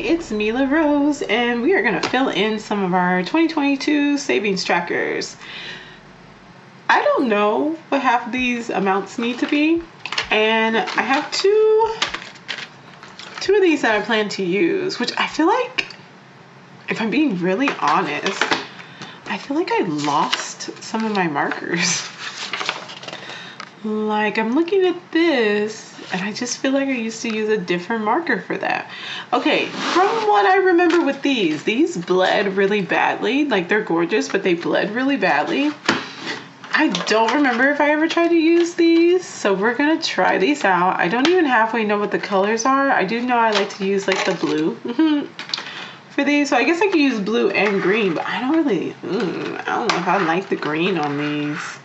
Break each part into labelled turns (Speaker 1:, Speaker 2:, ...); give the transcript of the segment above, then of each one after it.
Speaker 1: it's Mila Rose, and we are going to fill in some of our 2022 savings trackers. I don't know what half of these amounts need to be, and I have two of these that I plan to use, which I feel like, if I'm being really honest, I feel like I lost some of my markers. Like, I'm looking at this, and I just feel like I used to use a different marker for that. Okay, from what I remember with these bled really badly. Like, they're gorgeous, but they bled really badly. I don't remember if I ever tried to use these, so we're gonna try these out. I don't even halfway know what the colors are. I do know I like to use, like, the blue for these. So I guess I could use blue and green, but I don't really, I don't know if I like the green on these.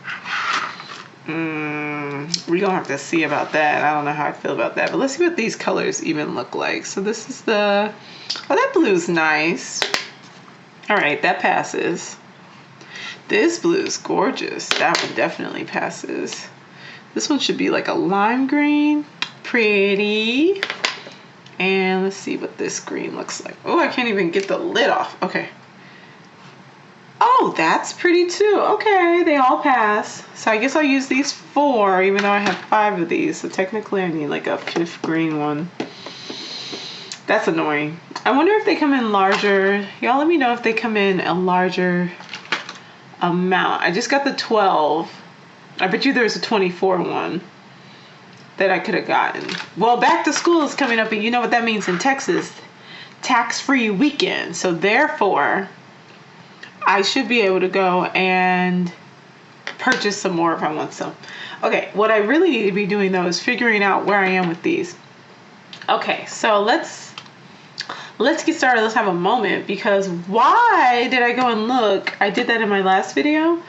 Speaker 1: We're gonna have to see about that. I don't know how I feel about that, but let's see what these colors even look like. So this is oh, that blue's nice. All right, that passes. This blue is gorgeous. That one definitely passes. This one should be like a lime green. Pretty. And let's see what this green looks like. Oh, I can't even get the lid off. Okay. Oh, that's pretty too. Okay, they all pass. So I guess I'll use these 4, even though I have 5 of these. So technically I need like a 5th green one. That's annoying. I wonder if they come in larger. Y'all let me know if they come in a larger amount. I just got the 12. I bet you there's a 24 one that I could have gotten. Well, back to school is coming up, and you know what that means in Texas. Tax-free weekend. So therefore, I should be able to go and purchase some more if I want some. Okay, what I really need to be doing though is figuring out where I am with these. Okay, so let's get started. Let's have a moment, because why did I go and look? I did that in my last video.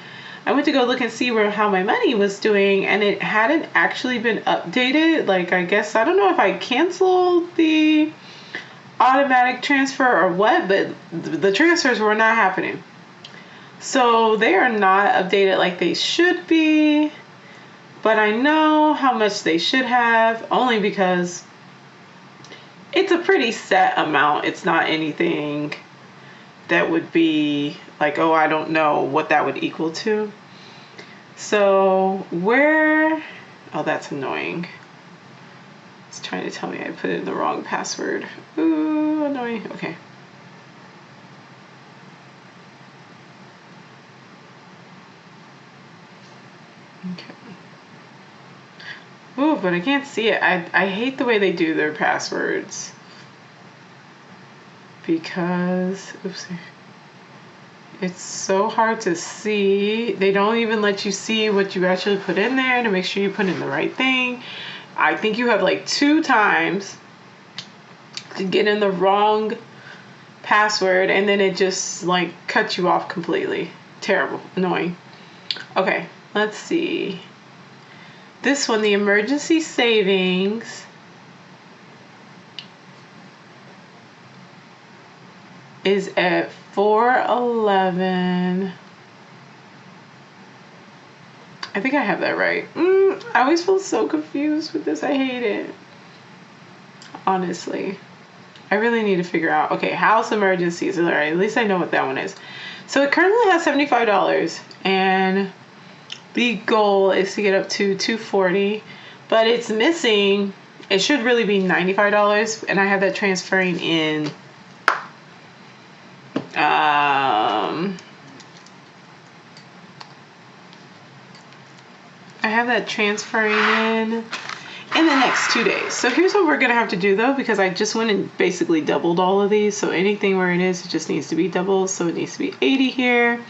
Speaker 1: I went to go look and see how my money was doing, and it hadn't actually been updated. Like, I guess, I don't know if I canceled the automatic transfer or what, but the transfers were not happening. So they are not updated like they should be, but I know how much they should have, only because it's a pretty set amount. It's not anything that would be like, oh, I don't know what that would equal to. So oh, that's annoying. It's trying to tell me I put in the wrong password. Ooh, annoying. Okay. Okay. Ooh, but I can't see it. I hate the way they do their passwords. Because, oops, it's so hard to see. They don't even let you see what you actually put in there to make sure you put in the right thing. I think you have like 2 times to get in the wrong password, and then it just like cuts you off completely. Terrible, annoying. Okay, let's see. This one, the emergency savings, is at 411. I think I have that right. I always feel so confused with this. I hate it. Honestly. I really need to figure out. Okay, house emergencies. All right, at least I know what that one is. So it currently has $75, and the goal is to get up to $240, but it's missing. It should really be $95, and I have that transferring in. I have that transferring in the next 2 days. So here's what we're gonna have to do though, because I just went and basically doubled all of these. So anything where it is, it just needs to be doubled. So it needs to be 80 here.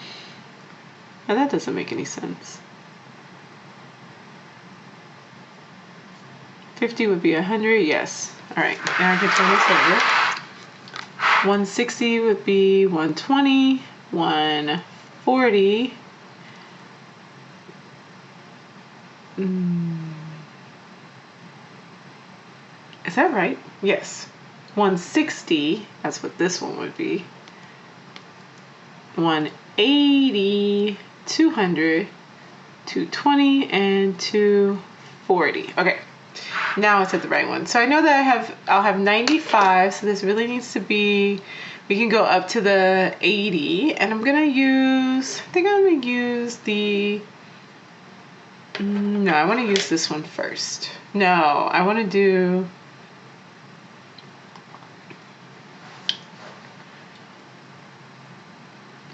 Speaker 1: Now that doesn't make any sense. 50 would be 100, yes. All right, now I can turn this over. 160 would be 120, 140. Is that right? Yes. 160, that's what this one would be. 180, 200, 220, and 240. Okay, Now it's at the right one. So I know that I'll have 95, so this really needs to be, we can go up to the 80, and I'm gonna use, I think I'm gonna use the, no, I wanna use this one first. No, I wanna do,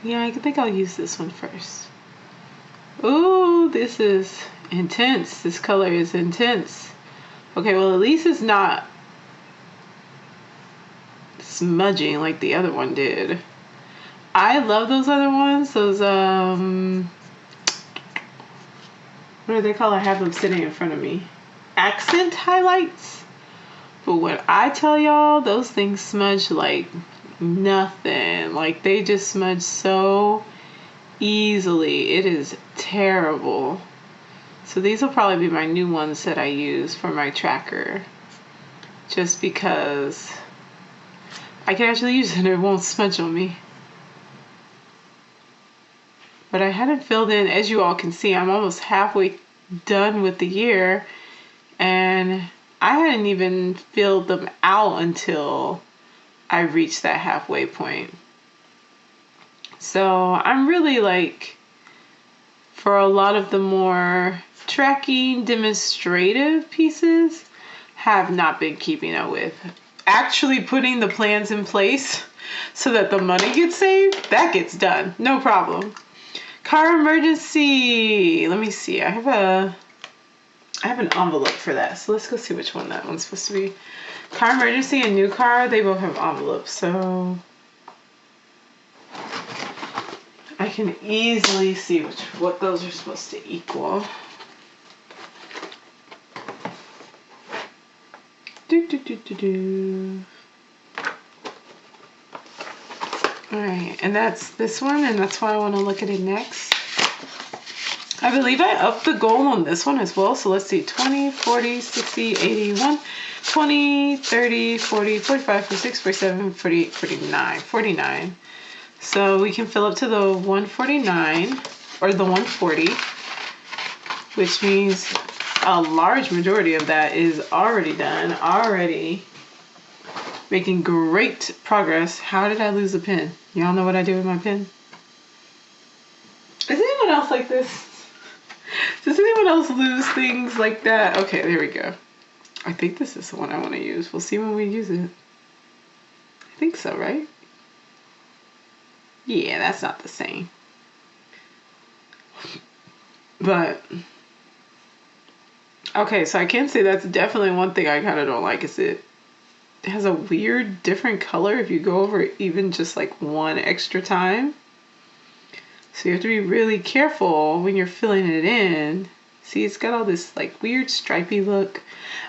Speaker 1: yeah, I think I'll use this one first. Ooh, this is intense. This color is intense. Okay, well, at least it's not smudging like the other one did. I love those other ones. Those, what are they called? I have them sitting in front of me. Accent highlights. But what I tell y'all, those things smudge like nothing. Like, they just smudge so easily. It is terrible. So these will probably be my new ones that I use for my tracker. Just because I can actually use it and it won't smudge on me. But I hadn't filled in, as you all can see, I'm almost halfway done with the year. And I hadn't even filled them out until I reached that halfway point. So I'm really like, for a lot of the more tracking demonstrative pieces, have not been keeping up with. Actually putting the plans in place so that the money gets saved, that gets done, no problem. Car emergency, let me see, I have an envelope for that, so let's go see which one that one's supposed to be. Car emergency and new car, they both have envelopes, so I can easily see what those are supposed to equal. Alright, and that's this one, and that's why I want to look at it next. I believe I upped the goal on this one as well, so let's see, 20, 40, 60, 81, 20, 30, 40, 45, 46, 47, 48, 49, 49. So we can fill up to the 149, or the 140, which means a large majority of that is already done, already making great progress. How did I lose a pen? Y'all know what I do with my pen? Is anyone else like this? Does anyone else lose things like that? Okay, there we go. I think this is the one I want to use. We'll see when we use it. I think so, right? Yeah, that's not the same. But okay, so I can say that's definitely one thing I kind of don't like, is it has a weird different color if you go over it even just like one extra time. So you have to be really careful when you're filling it in. See, it's got all this like weird stripy look.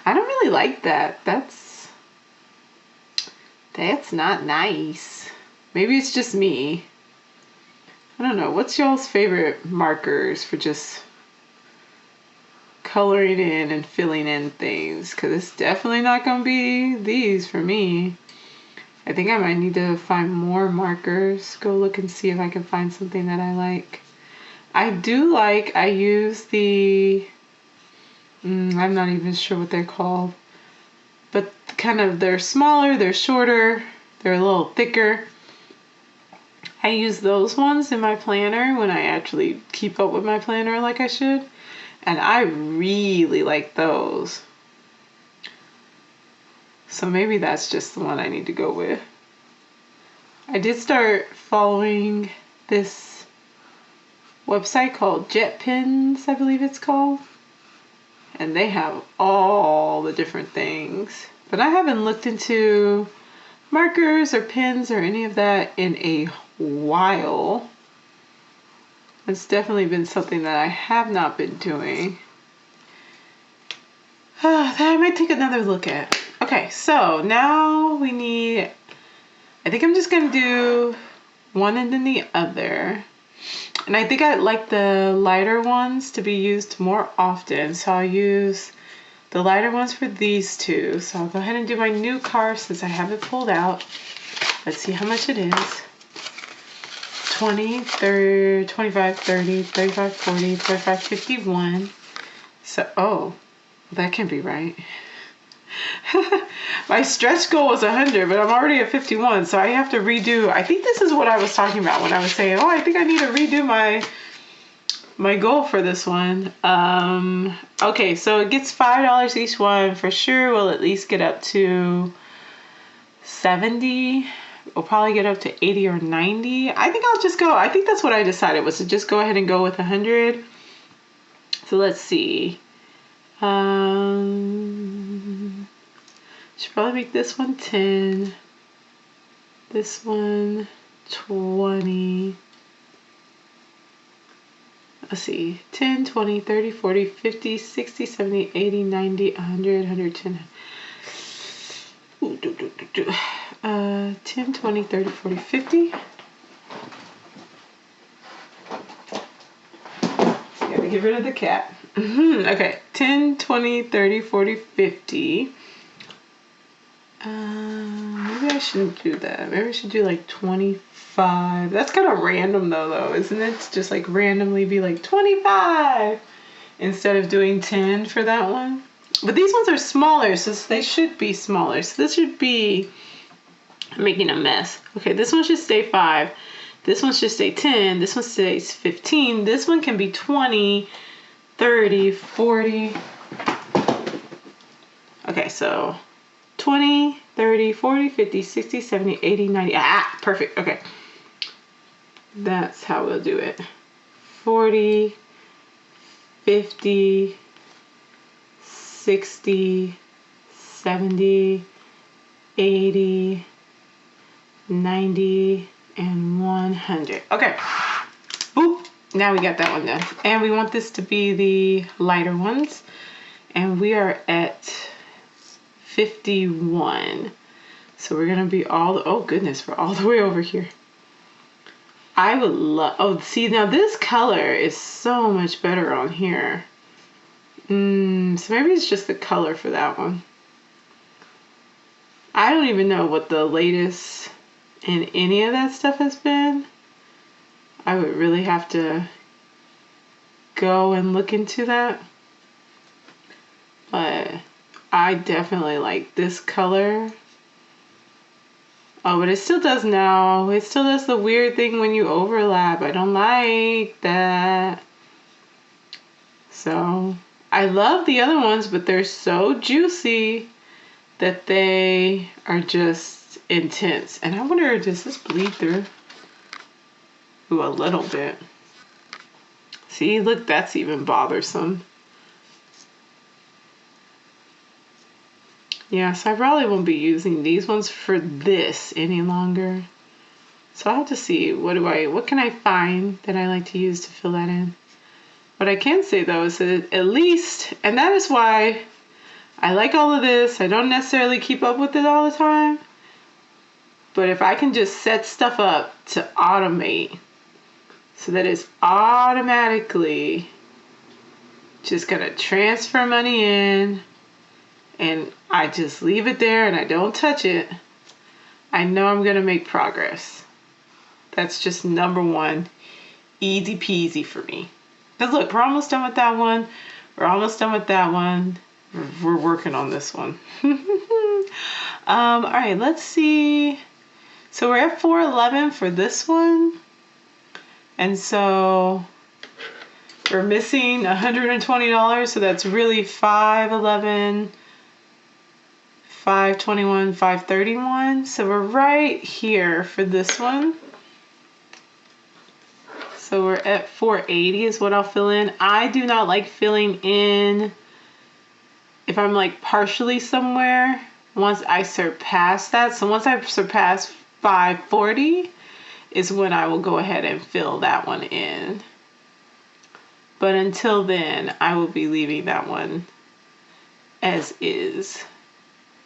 Speaker 1: I don't really like that. That's not nice. Maybe it's just me. I don't know. What's y'all's favorite markers for just coloring in and filling in things? Because it's definitely not going to be these for me. I think I might need to find more markers. Go look and see if I can find something that I like. I use the, I'm not even sure what they're called. But kind of, they're smaller, they're shorter, they're a little thicker. I use those ones in my planner when I actually keep up with my planner like I should. And I really like those. So maybe that's just the one I need to go with. I did start following this website called Jet Pens, I believe it's called. And they have all the different things. But I haven't looked into markers or pens or any of that in a while. It's definitely been something that I have not been doing. That I might take another look at. Okay, so now we need, I think I'm just going to do one and then the other. And I think I like the lighter ones to be used more often. So I'll use the lighter ones for these two. So I'll go ahead and do my new car since I have it pulled out. Let's see how much it is. 20, 30, 25, 30, 35, 40, 45, 51. So, oh, That can't be right. My stretch goal was 100, but I'm already at 51, so I have to redo. I think this is what I was talking about when I was saying, oh, I think I need to redo my goal for this one. Okay, so it gets $5 each one. For sure we'll at least get up to 70. We'll probably get up to 80 or 90. I think I'll just go. I think that's what I decided, was to just go ahead and go with 100. So let's see. Should probably make this one 10. This one 20. Let's see. 10, 20, 30, 40, 50, 60, 70, 80, 90, 100, 110. 10, 20, 30, 40, 50. Gotta get rid of the cat. Okay, 10, 20, 30, 40, 50. Maybe I shouldn't do that. Maybe I should do like 25. That's kind of random though, isn't it? It's just like randomly be like 25 instead of doing 10 for that one. But these ones are smaller, so they should be smaller. So this should be making a mess. Okay, this one should stay 5. This one should stay 10. This one stays 15. This one can be 20, 30, 40. Okay, so 20, 30, 40, 50, 60, 70, 80, 90. Ah, perfect. Okay. That's how we'll do it. 40, 50, 60, 70, 80, 90, and 100. Okay. Boop. Now we got that one done. And we want this to be the lighter ones. And we are at 51. So we're gonna be oh goodness, we're all the way over here. I would love, oh, see now this color is so much better on here. So maybe it's just the color for that one. I don't even know what the latest in any of that stuff has been. I would really have to go and look into that. But I definitely like this color. Oh, but it still does now. It still does the weird thing when you overlap. I don't like that. So, I love the other ones, but they're so juicy that they are just intense. And I wonder, does this bleed through? Ooh, a little bit. See, look, that's even bothersome. Yeah, so I probably won't be using these ones for this any longer. So I'll have to see, what can I find that I like to use to fill that in? What I can say though is that at least, and that is why I like all of this. I don't necessarily keep up with it all the time. But if I can just set stuff up to automate so that it's automatically just gonna transfer money in, and I just leave it there and I don't touch it, I know I'm gonna make progress. That's just number one, easy peasy for me. Because look, we're almost done with that one. We're almost done with that one. We're working on this one. All right, let's see. So we're at 411 for this one. And so we're missing $120. So that's really 511. 521, 531. So we're right here for this one. So we're at 480 is what I'll fill in. I do not like filling in if I'm like partially somewhere once I surpass that. So once I surpass 540 is when I will go ahead and fill that one in. But until then, I will be leaving that one as is.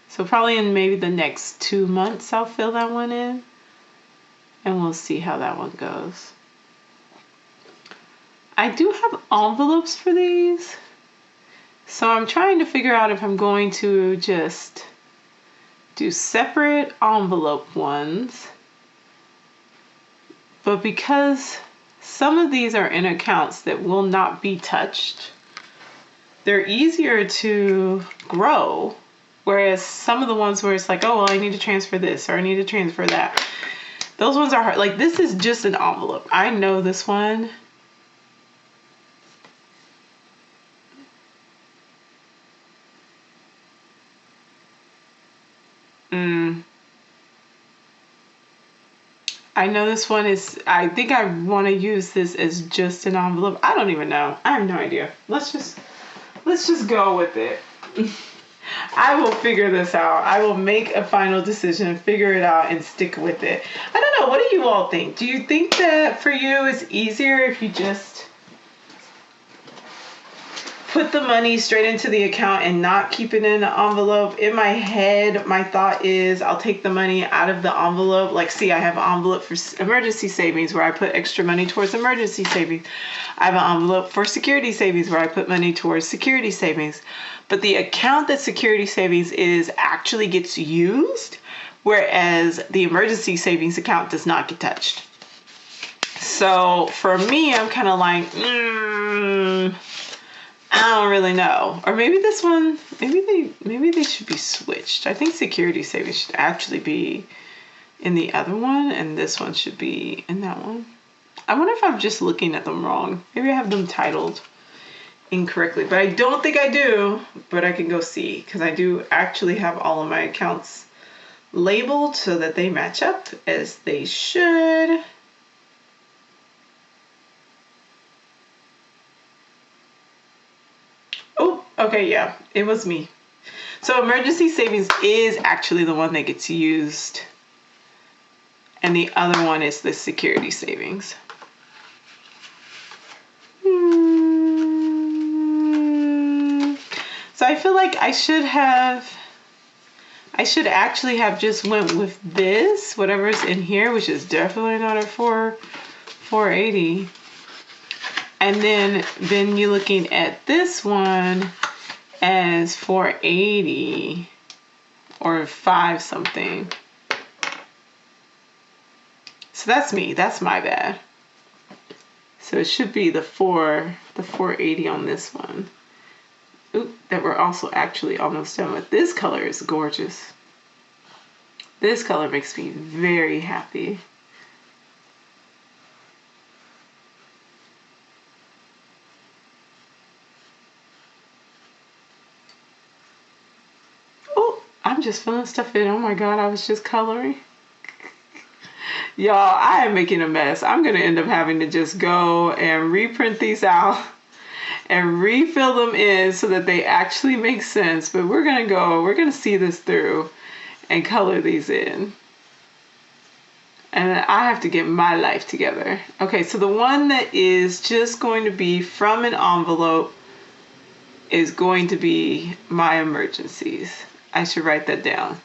Speaker 1: So probably in maybe the next 2 months, I'll fill that one in. And we'll see how that one goes. I do have envelopes for these. So I'm trying to figure out if I'm going to just do separate envelope ones. But because some of these are in accounts that will not be touched, they're easier to grow. Whereas some of the ones where it's like, oh, well, I need to transfer this or I need to transfer that. Those ones are hard. Like, this is just an envelope. I know this one. I know this one is, I think I want to use this as just an envelope. I don't even know. I have no idea. Let's just go with it. I will figure this out. I will make a final decision, figure it out, and stick with it. I don't know. What do you all think? Do you think that for you it's easier if you just put the money straight into the account and not keep it in an envelope? In my head, my thought is I'll take the money out of the envelope. Like, see, I have an envelope for emergency savings where I put extra money towards emergency savings. I have an envelope for security savings where I put money towards security savings. But the account that security savings is actually gets used, whereas the emergency savings account does not get touched. So for me, I'm kind of like, I don't really know. Or maybe this one, maybe they should be switched. I think security savings should actually be in the other one, and this one should be in that one. I wonder if I'm just looking at them wrong. Maybe I have them titled incorrectly, but I don't think I do. But I can go see, because I do actually have all of my accounts labeled so that they match up as they should. Oh, okay, yeah, it was me. So emergency savings is actually the one that gets used, and the other one is the security savings. So I feel like I should actually have just went with this, whatever's in here, which is definitely not a 480. And then you're looking at this one as 480 or 5 something. So that's me. That's my bad. So it should be the 480 on this one. Oop, that we're also actually almost done with. This color is gorgeous. This color makes me very happy. Oh, I'm just filling stuff in. Oh my God, I was just coloring. Y'all, I am making a mess. I'm going to end up having to just go and reprint these out and refill them in so that they actually make sense. But we're going to see this through and color these in. And then I have to get my life together. Okay, so the one that is just going to be from an envelope is going to be my emergencies. I should write that down.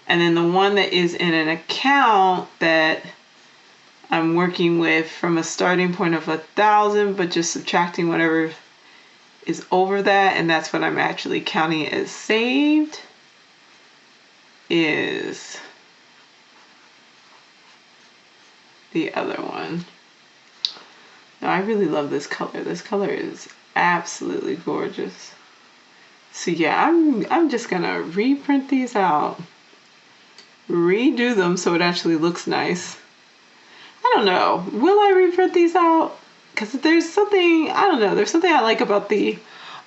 Speaker 1: And then the one that is in an account that I'm working with from a starting point of 1,000, but just subtracting whatever is over that, and that's what I'm actually counting as saved, is the other one. Now, I really love this color. This color is absolutely gorgeous. So yeah, I'm just gonna reprint these out, redo them so it actually looks nice. I don't know, will I reprint these out? Because there's something, I don't know, there's something I like about the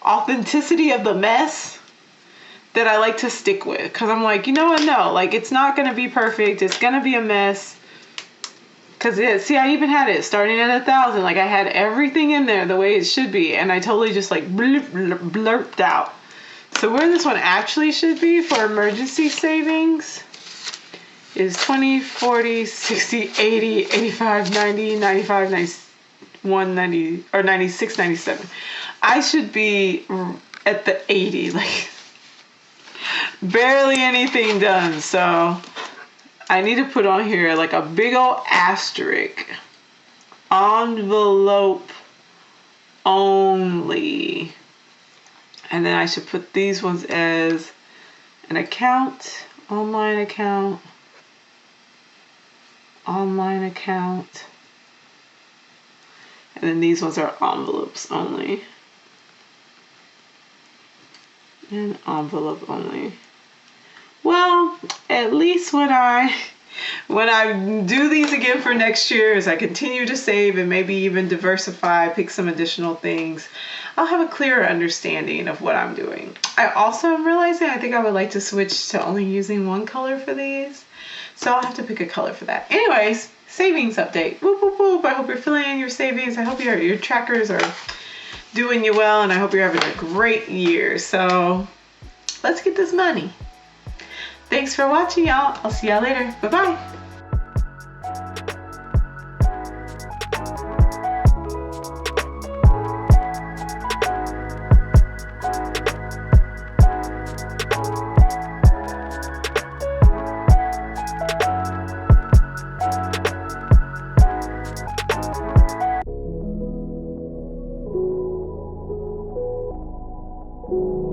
Speaker 1: authenticity of the mess that I like to stick with. Because I'm like, you know what, no, like, it's not gonna be perfect, it's gonna be a mess. Because see, I even had it starting at 1,000, like I had everything in there the way it should be, and I totally just like blurped out. So where this one actually should be for emergency savings is 20, 40, 60, 80, 85, 90, 95, 91, 90, or 96, 97. I should be at the 80, like barely anything done. So I need to put on here like a big old asterisk, envelope only. And then I should put these ones as an account, online account, online account. And then these ones are envelopes only. And envelope only. Well, at least when I do these again for next year, as I continue to save and maybe even diversify, pick some additional things, I'll have a clearer understanding of what I'm doing. I also am realizing I think I would like to switch to only using one color for these. So I'll have to pick a color for that. Anyways, savings update. Whoop, whoop, whoop. I hope you're filling your savings. I hope your trackers are doing you well, and I hope you're having a great year. So let's get this money. Thanks for watching, y'all. I'll see y'all later. Bye-bye.
Speaker 2: You